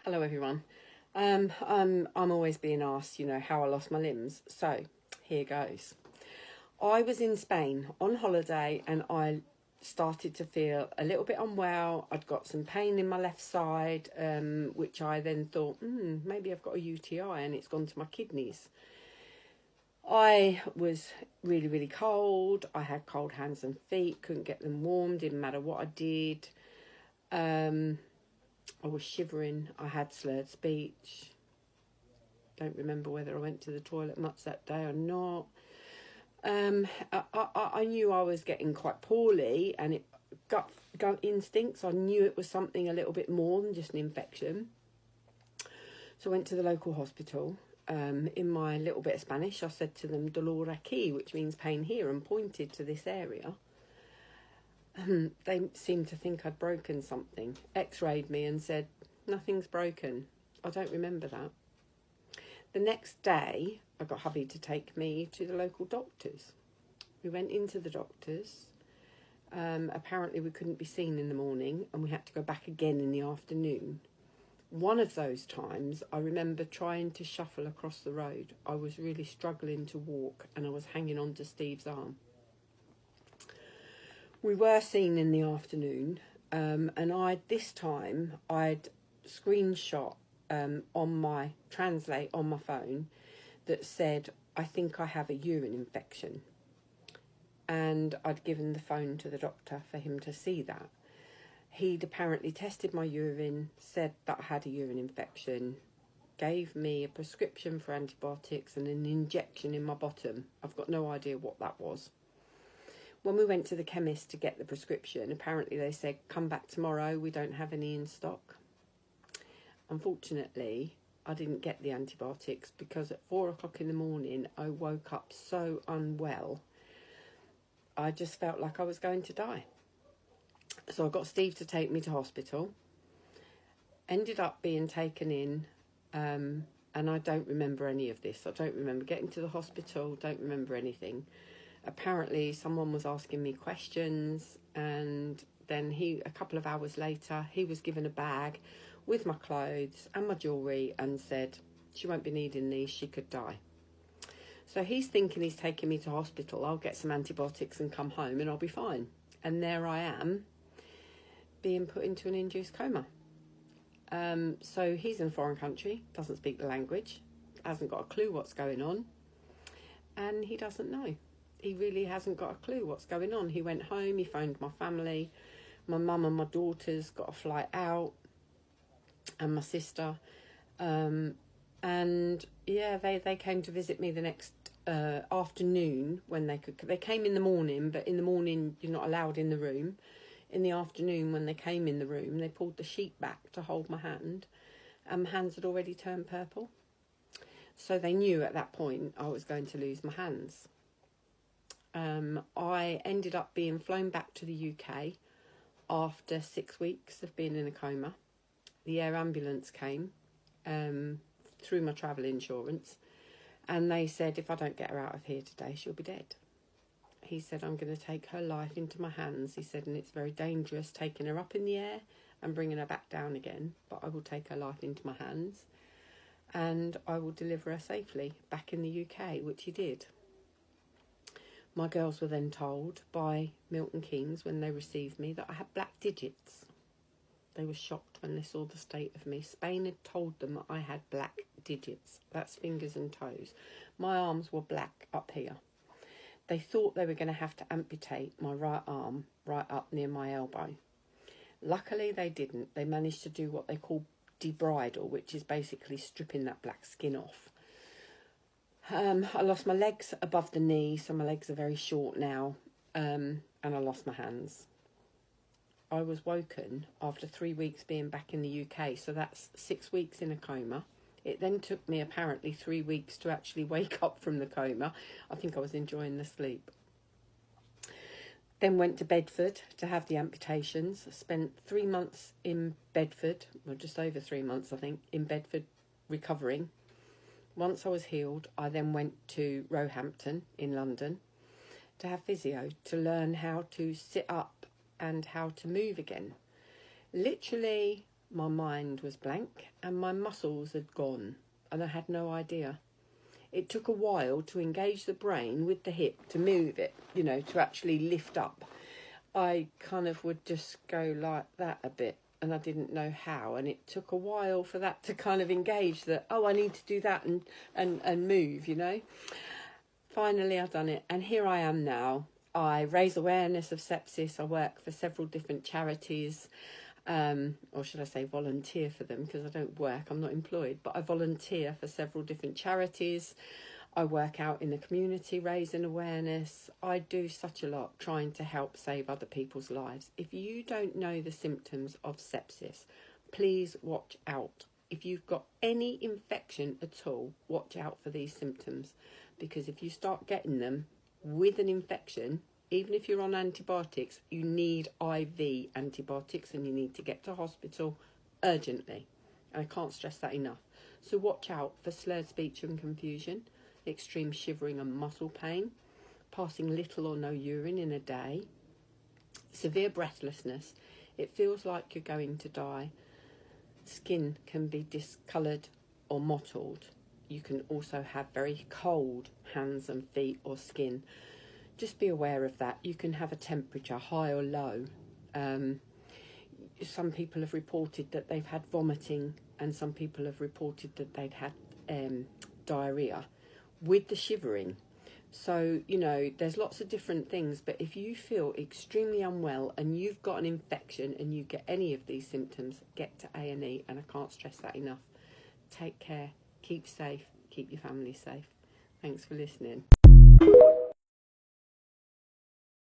Hello everyone. I'm always being asked, how I lost my limbs. So here goes. I was in Spain on holiday and I started to feel a little bit unwell. I'd got some pain in my left side, which I then thought, maybe I've got a UTI and it's gone to my kidneys. I was really, really cold. I had cold hands and feet, couldn't get them warm, didn't matter what I did. I was shivering. I had slurred speech. Don't remember whether I went to the toilet much that day or not. I knew I was getting quite poorly, and it gut instincts. I knew it was something a little bit more than just an infection. So I went to the local hospital. In my little bit of Spanish, I said to them "dolor aquí," which means pain here, and pointed to this area. They seemed to think I'd broken something, x-rayed me and said, nothing's broken. I don't remember that. The next day, I got hubby to take me to the local doctors. We went into the doctors. Apparently we couldn't be seen in the morning and we had to go back again in the afternoon. One of those times, I remember trying to shuffle across the road. I was really struggling to walk and I was hanging on to Steve's arm. We were seen in the afternoon, and this time I'd screenshot on my Translate on my phone that said, I think I have a urine infection. And I'd given the phone to the doctor for him to see that. He'd apparently tested my urine, said that I had a urine infection, gave me a prescription for antibiotics and an injection in my bottom. I've got no idea what that was. When we went to the chemist to get the prescription, apparently they said, come back tomorrow, we don't have any in stock. Unfortunately, I didn't get the antibiotics because at 4 o'clock in the morning, I woke up so unwell. I just felt like I was going to die. So I got Steve to take me to hospital. Ended up being taken in, and I don't remember any of this. I don't remember getting to the hospital, don't remember anything. Apparently someone was asking me questions, and then a couple of hours later, he was given a bag with my clothes and my jewellery and said, she won't be needing these, she could die. So he's thinking he's taking me to hospital, I'll get some antibiotics and come home and I'll be fine. And there I am, being put into an induced coma. So he's in a foreign country, doesn't speak the language, hasn't got a clue what's going on, and he doesn't know. He really hasn't got a clue what's going on. He went home, he phoned my family. My mum and my daughters got a flight out, and my sister. And yeah, they came to visit me the next afternoon when they could. They came in the morning, but in the morning you're not allowed in the room. In the afternoon when they came in the room, they pulled the sheet back to hold my hand, and my hands had already turned purple. So they knew at that point I was going to lose my hands. I ended up being flown back to the UK after 6 weeks of being in a coma. The air ambulance came through my travel insurance, and they said, if I don't get her out of here today, she'll be dead. He said, I'm going to take her life into my hands. He said, and it's very dangerous taking her up in the air and bringing her back down again, but I will take her life into my hands and I will deliver her safely back in the UK, which he did. My girls were then told by Milton Keynes when they received me that I had black digits. They were shocked when they saw the state of me. Spain had told them that I had black digits. That's fingers and toes. My arms were black up here. They thought they were going to have to amputate my right arm right up near my elbow. Luckily they didn't. They managed to do what they call debridal, which is basically stripping that black skin off. I lost my legs above the knee, so my legs are very short now, and I lost my hands. I was woken after 3 weeks being back in the UK, so that's 6 weeks in a coma. It then took me apparently 3 weeks to actually wake up from the coma. I think I was enjoying the sleep. Then went to Bedford to have the amputations. Spent 3 months in Bedford, well, just over 3 months, I think, in Bedford recovering. Once I was healed, I then went to Roehampton in London to have physio, to learn how to sit up and how to move again. Literally my mind was blank and my muscles had gone and I had no idea. It took a while to engage the brain with the hip to move it, you know, to actually lift up. I kind of would just go like that a bit and I didn't know how, and it took a while for that to kind of engage that, oh, I need to do that and move, you know. Finally I've done it, and here I am now. I raise awareness of sepsis. I work for several different charities, or should I say volunteer for them, because I don't work, I'm not employed, but I volunteer for several different charities. I work out in the community raising awareness. I do such a lot trying to help save other people's lives. If you don't know the symptoms of sepsis, please watch out. If you've got any infection at all, watch out for these symptoms, because if you start getting them with an infection, even if you're on antibiotics, you need IV antibiotics and you need to get to hospital urgently. And I can't stress that enough. So watch out for slurred speech and confusion, extreme shivering and muscle pain, passing little or no urine in a day, severe breathlessness. It feels like you're going to die. Skin can be discoloured or mottled. You can also have very cold hands and feet or skin. Just be aware of that. You can have a temperature, high or low. Some people have reported that they've had vomiting, and some people have reported that they'd had diarrhea with the shivering. So, you know, there's lots of different things, but if you feel extremely unwell and you've got an infection and you get any of these symptoms, get to A&E, and I can't stress that enough. Take care, keep safe, keep your family safe. Thanks for listening.